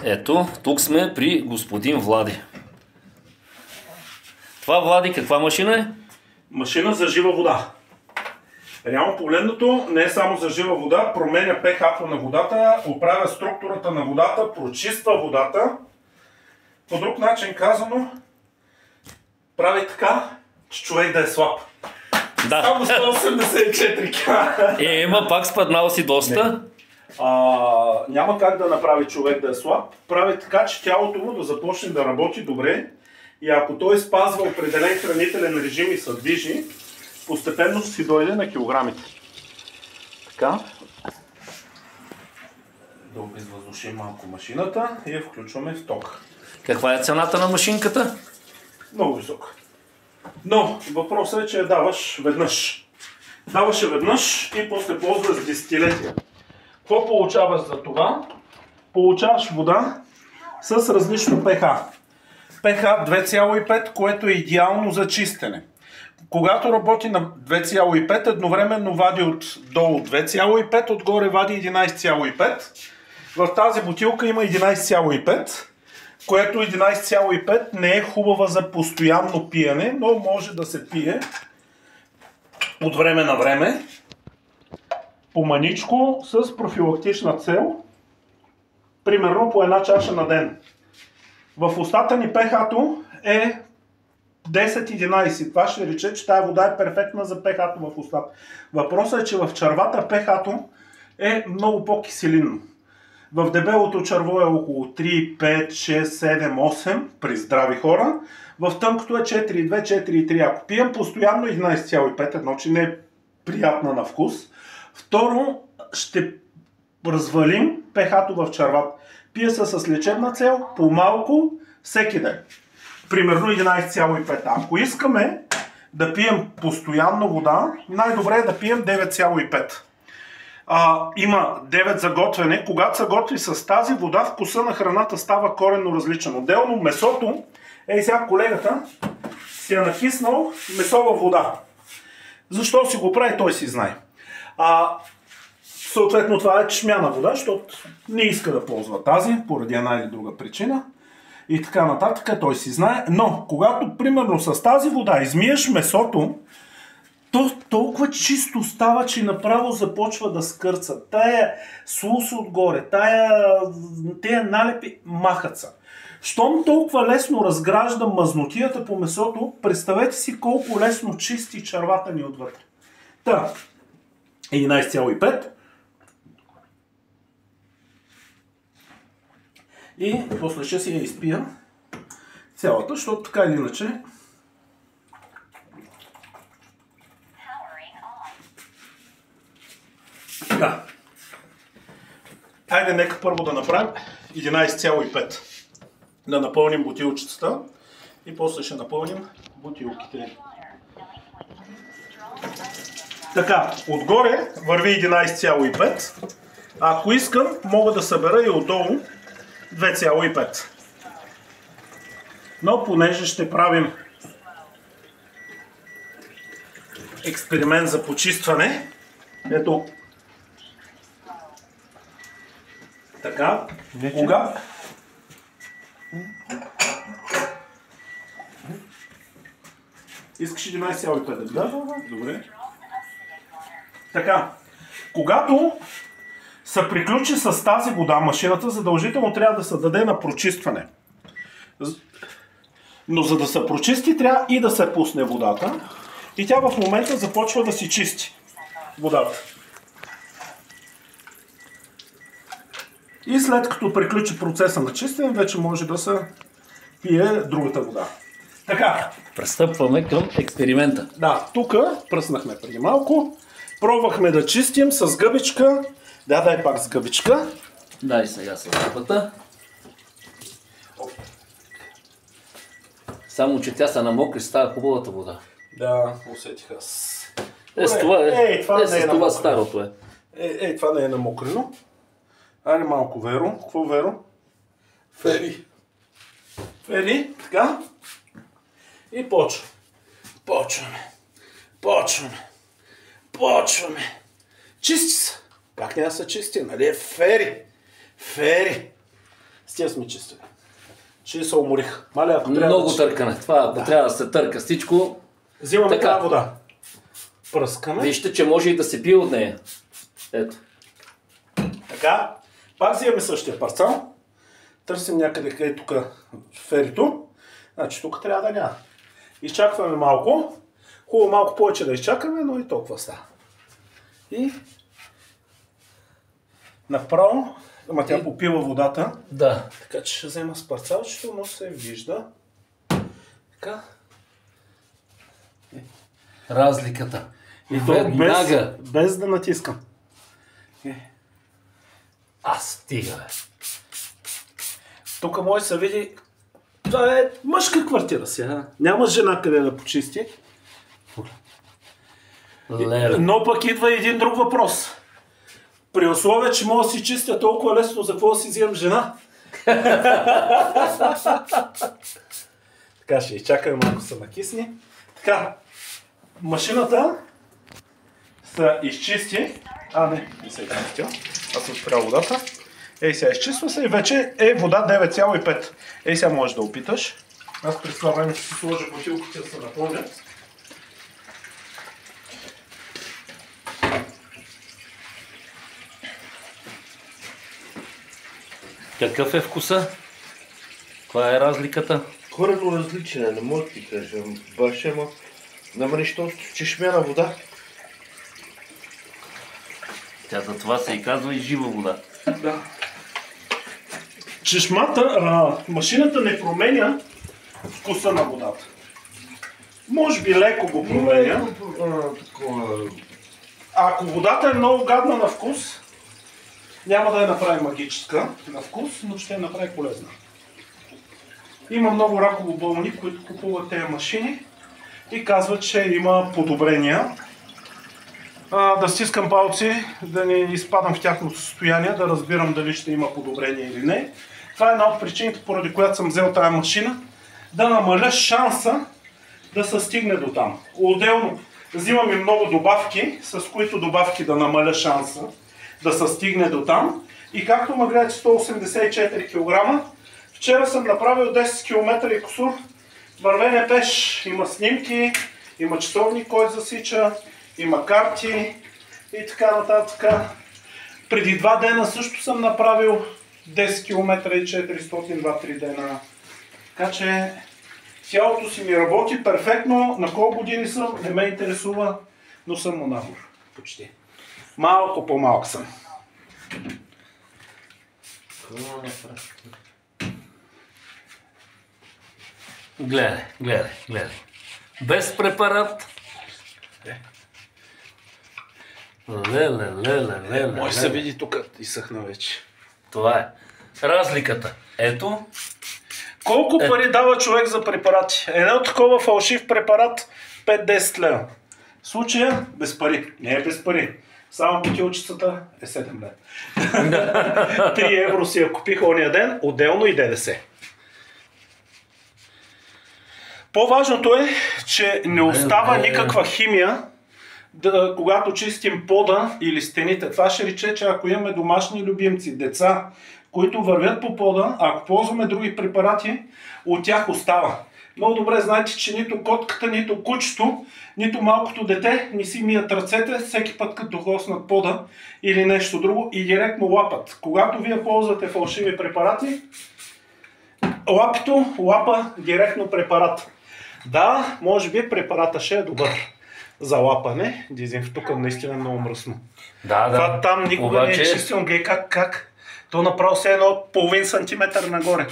Ето, тук сме при господин Влади. Това, Влади, каква машина е? Машина за жива вода. Реално погледнато не е само за жива вода, променя pH-то на водата, оправя структурата на водата, прочиства водата. По друг начин казано, прави така, че човек да е слаб. Да. Само 184 кг. Ема, пак спаднал си доста. Няма как да направи човек да е слаб. Прави така, че тялото му да започне да работи добре и ако той спазва определен хранителен режим и се движи, постепенно си дойде на килограмите. Така. Да обезвъздушим малко машината и я включваме в ток. Каква е цената на машинката? Много висока. Но въпросът е, че я даваш веднъж. Даваш я веднъж и после ползваш с десетилетия. Какво получаваш за това? Получаваш вода с различно pH. pH 2,5, което е идеално за чистене. Когато работи на 2,5, едновременно вади отдолу 2,5, отгоре вади 11,5. В тази бутилка има 11,5, което 11,5 не е хубава за постоянно пиене, но може да се пие от време на време, по-маничко, с профилактична цел, примерно по една чаша на ден. В устата ни pH-то е 10-11. Това ще рече, че тази вода е перфектна за pH-то в устата. Въпросът е, че в червата pH-то е много по-киселинно. В дебелото черво е около 3, 5, 6, 7, 8 при здрави хора. В тънкото е 4,2, 4,3. Ако пием постоянно 11,5, едно, че не е приятна на вкус. Второ, ще развалим pH-то в червата. Пие се с лечебна цел, по-малко, всеки ден. Примерно 11,5. Ако искаме да пием постоянно вода, най-добре е да пием 9,5. Има 9 за готвене. Когато се готви с тази вода, вкуса на храната става коренно различен. Отделно месото, сега колегата си е накиснал месова вода. Защо си го прави, той си знае. Съответно това е чешмяна вода, защото не иска да ползва тази, поради една или друга причина. И така нататък, той си знае. Но, когато примерно с тази вода измиеш месото, то толкова чисто става, че направо започва да скърца. Тая слус отгоре, тая налепи махат са. Щом толкова лесно разгражда мазнотията по месото, представете си колко лесно чисти червата ни отвътре. 11,5. И после ще си я изпия цялата, защото така или иначе така. Айде нека първо да направим 11,5. Да напълним бутилчицата и после ще напълним бутилките. Така, отгоре върви 11,5. Ако искам, мога да събера и отдолу 2,5. Но понеже ще правим експеримент за почистване, ето така, кога искаш 11,5, да? Добре. Така, когато се приключи с тази вода, машината задължително трябва да се даде на прочистване. Но за да се прочисти, трябва и да се пусне водата. И тя в момента започва да си чисти водата. И след като приключи процеса на чистене, вече може да се пие другата вода. Така. Пристъпваме към експеримента. Да, тук пръснахме преди малко. Пробвахме да чистим с гъбичка. Дай пак с гъбичка. Дай сега с гъбата. Само, че тя се намокри, става хубавата вода. Да, усетих аз. Това старото е. Това не е намокрено. Айде малко Веро. Какво Веро? Фери. Фери, така. И почваме. Чисти са. Как не да са чисти, нали? Фери. С тия сме чистили. Че се уморих. Маля, ако трябва Много търкане. Това, ако трябва да се търка всичко, взимаме така. тази вода. Пръскаме. Вижте, че може и да се пие от нея. Ето. Така. Пак взимаме същия парцал. Търсим някъде къде тук ферито. Значи тук трябва да няма. Изчакваме малко. Хубаво малко повече да изчакаме, но и толкова става. И направо, ама тя попива водата. Да. Така че ще взема с парцалчето, но се вижда. Така. Разликата. И то Веднага. без да натискам. Стига, бе. Тук може да се види, това е мъжка квартира сега. Няма жена къде да почисти. Леле. Но пък идва един друг въпрос. При условие, че мога да си чистя толкова лесно, за какво да си взимам жена? Така ще изчакаме малко се накисни. Така, машината се изчисти. Не се изчистил. Аз съм спрял водата. Ей сега изчиства се и вече е вода 9,5. Ей сега можеш да опиташ. Аз през това време ще си сложа бутилките да се напълнят. Какъв е вкуса? Каква е разликата? Коренно различен е, не мога да ти кажа. Баше, ама няма нищо чешмяна вода. Тя за това се и казва и жива вода. Да. Чешмата, машината не променя вкуса на водата. Може би леко го променя. А ако водата е много гадна на вкус, няма да я направи магическа на вкус, но ще я направи полезна. Има много раково болни, които купуват тези машини и казват, че има подобрения. Да стискам палци, да не изпадам в тяхното състояние, да разбирам дали ще има подобрение или не. Това е една от причините, поради която съм взел тази машина, да намаля шанса да се стигне до там. Отделно взимам и много добавки, с които добавки да намаля шанса да се стигне до там. И както ме гледате 184 кг, вчера съм направил 10 км и кусур вървене пеш. Има снимки, има часовник, който засича, има карти и така нататък. Преди 2 дена също съм направил 10 км и 400 2-3 дена. Така че тялото си ми работи перфектно. На колко години съм, не ме интересува, но съм монахор. Почти. Малко по-малък съм. Гледай. Без препарат. Леле. Може да се види тук, изсъхна вече. Това е. Разликата. Ето. Колко пари дава човек за препарати? Едно такова фалшив препарат 5-10 лева. В случая без пари. Не е без пари. Само бутилчицата е 7 лева. 3 евро си я купих ония ден, отделно и ДДС. По-важното е, че не остава никаква химия, когато чистим пода или стените. Това ще рече, че ако имаме домашни любимци, деца, които вървят по пода, ако ползваме други препарати, от тях остава. Много добре знаете, че нито котката, нито кучето, нито малкото дете не си мият ръцете всеки път като дохоснат пода или нещо друго и директно лапат. Когато вие ползвате фалшиви препарати, лапито лапа директно препарат. Да, може би препарата ще е добър за лапане. Тук наистина е много мръсно. Да. Това там никога не е чистил. Глей как. То направо се едно половин сантиметър нагоре.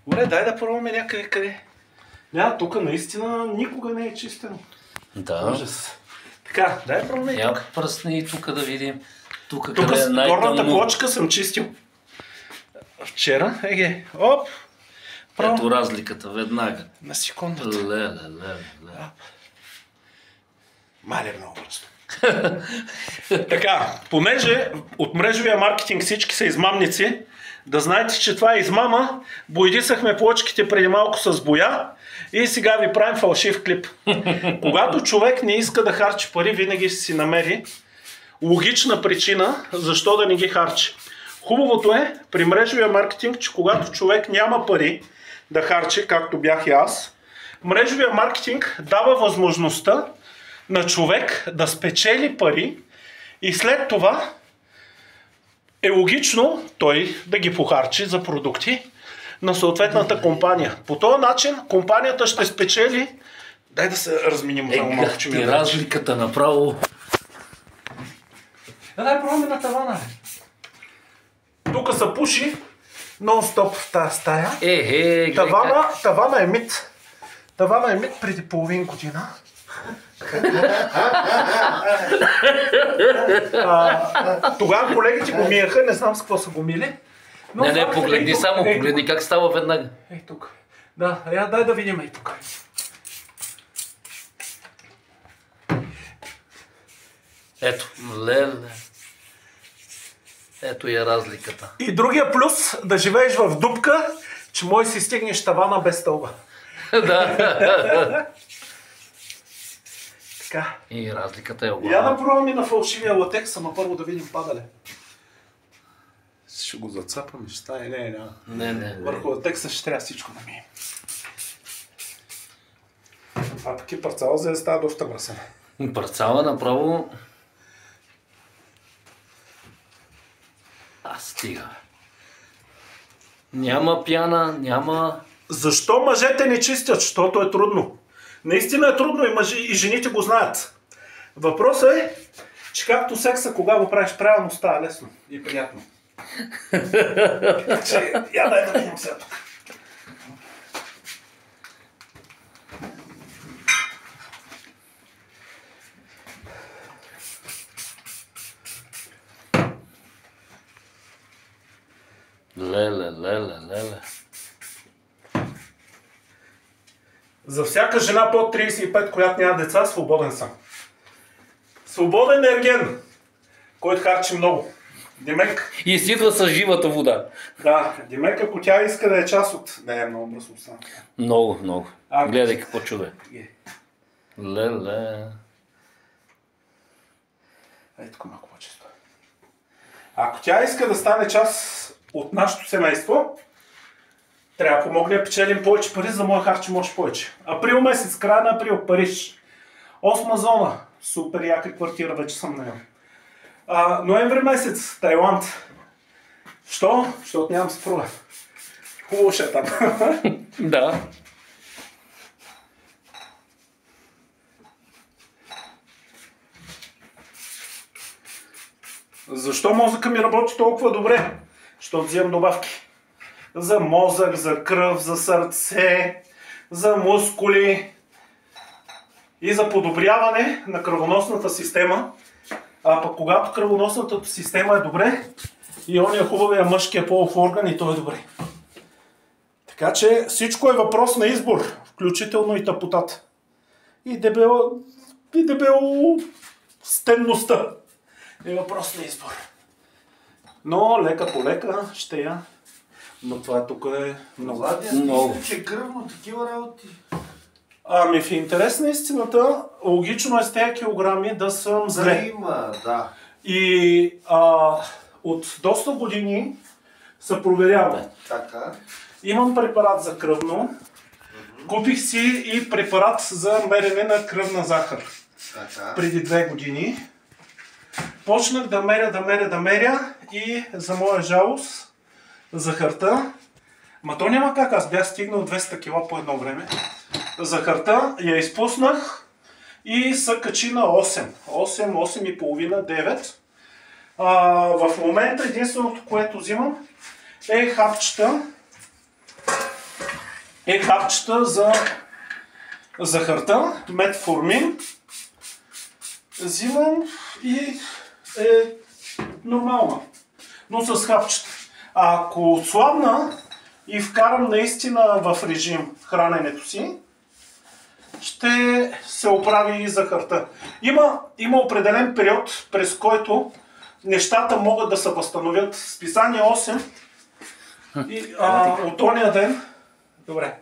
Добре, дай да пробваме някъде къде. Тук наистина никога не е чистено. Да. Ужас. Така, дай пробваме и тук. Пръсни и тук да видим. Тук Тук къде е най-тъмно. горната плочка съм чистил. Вчера. Оп. Ето разликата веднага. На секундата. Леле. Мале много просто. Така, понеже от мрежовия маркетинг всички са измамници, да знаете, че това е измама. Боядисахме плочките преди малко с боя и сега ви правим фалшив клип. Когато човек не иска да харчи пари, винаги ще си намери логична причина защо да не ги харчи. Хубавото е при мрежовия маркетинг, че когато човек няма пари да харчи, както бях и аз, мрежовия маркетинг дава възможността на човек да спечели пари и след това е логично той да ги похарчи за продукти на съответната компания. По този начин компанията ще спечели. Дай да се разминим за малко, че ми е разликата направо. Дай пробваме на тавана. Тук се пуши нон-стоп в тази стая. Тавана е мит. Тавана е мит преди половин година. Тогава колегите го миеха, не знам с какво са го мили. Не, погледни само, погледни как става веднага. Ей тук. Да, дай да видим и тук. Ето, леле. Ето е разликата. И другия плюс да живееш в дупка, че може си стигнеш тавана без стълба. Да. Така. И разликата е огромна. Я да пробваме на фалшивия латекс, ама първо да видим падале. Ще го зацапаме, ще стане. Не. Върху латекса ще трябва всичко да ми. А пък и парцала за да става доста мръсена. Парцала направо... стига. Няма пяна, няма... Защо мъжете не чистят? Защото е трудно. Наистина е трудно и жените го знаят. Въпросът е, че както секса, кога го правиш правилно, става лесно и приятно. Я дай да видим сега тук. Леле. За всяка жена под 35, която няма деца, свободен съм. Свободен ерген, който харчи много. Демек... И си идва с живата вода. Да, Демек, ако тя иска да е част от... Не, е много мръсно стана. Много. Гледай какво чудо. Леле. Ей, тук малко по-често. Ако тя иска да стане част от нашето семейство, трябва да помогне да печелим повече пари, за да може да харчим още повече. Април месец, края на април, Париж. 8 зона. Супер яка квартира, вече съм наел. Ноември месец, Тайланд. Що? Защото нямам съпруга. Хубаво ще е там. Да. Защо мозъка ми работи толкова добре? Защото взимам добавки. За мозък, за кръв, за сърце, за мускули и за подобряване на кръвоносната система. А пък когато кръвоносната система е добре, и ония хубавия мъжкия полов орган, и той е добре. Така че всичко е въпрос на избор, включително и тъпотата. И дебело стенността е въпрос на избор. Но лека по лека ще я. Но това тук е много. Много. Че е кръвно, такива работи. Ами в интерес на истината, логично е с тези килограми да съм зле. Да. И от доста години се проверявам. Така. Имам препарат за кръвно. Купих си и препарат за мерене на кръвна захар. Така. Преди 2 години. Почнах да меря и за моя жалост захарта. Ма то няма как, аз бях стигнал 200 кг по едно време. Захарта я изпуснах и се качи на 8, 8,5, 9. В момента единственото, което взимам е хапчета за захарта, метформин. Взимам и е нормална, но с хапчета. А ако отслабна и вкарам наистина в режим храненето си, ще се оправи и захарта. Има определен период, през който нещата могат да се възстановят. Списание 8 и от ония ден. Добре.